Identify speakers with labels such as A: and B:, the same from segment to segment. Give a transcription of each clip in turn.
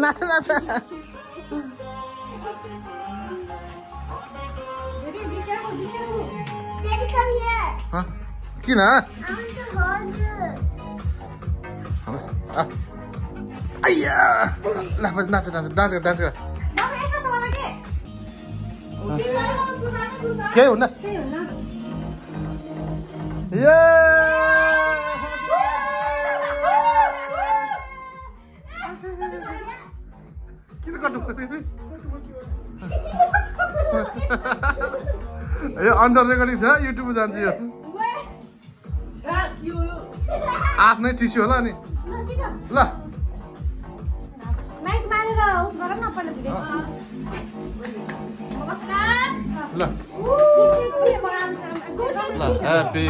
A: नाच नाच किन आइया नाच नाच डान्स डान्स के हुन्न किन कट्नु यो अन्डर रेकर्डिङ छ युट्युबमा जान्छ यो आफ्नै टिस्यु होला नि ल ल ह्यापी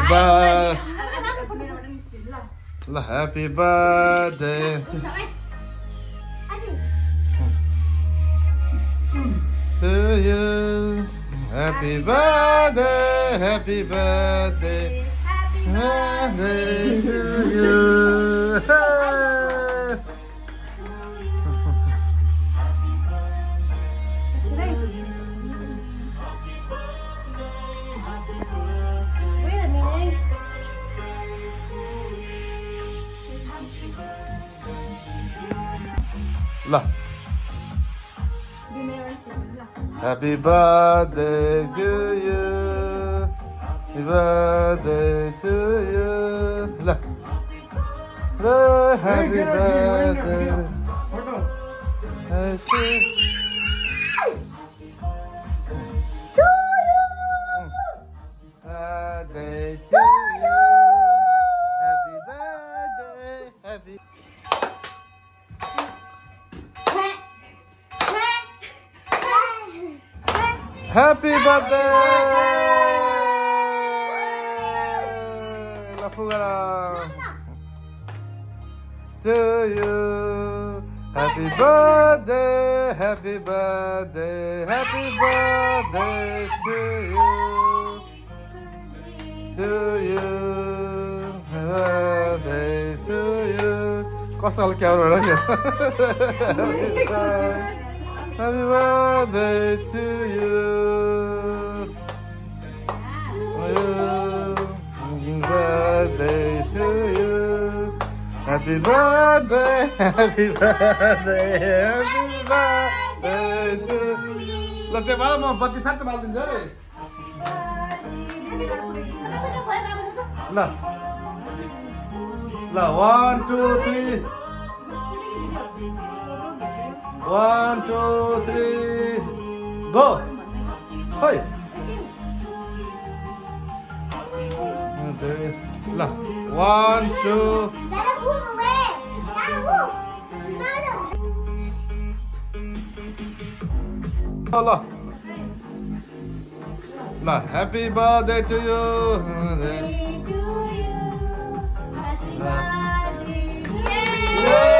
A: ल happy birthday to you. Happy birthday, happy birthday, happy birthday to you.
B: Wait a minute.
A: La. Happy birthday to you. Happy birthday to you. La. Happy birthday. Happy birthday to you. Happy birthday. Happy. Happy birthday! La fugara to you. Happy birthday, happy birthday, happy birthday to you. To you, birthday to you. Kस्तो खालको camera हो यो? Happy birthday to you. Happy birthday to you. Happy birthday, happy birthday, happy birthday to you. ल त्यो भएर म बत्ती फ्याट्ट बाल्दिन्छु है ल ल 1 2 3 1 2 3 go hey ल 1 2 ल ल happy birthday to you. Happy birthday.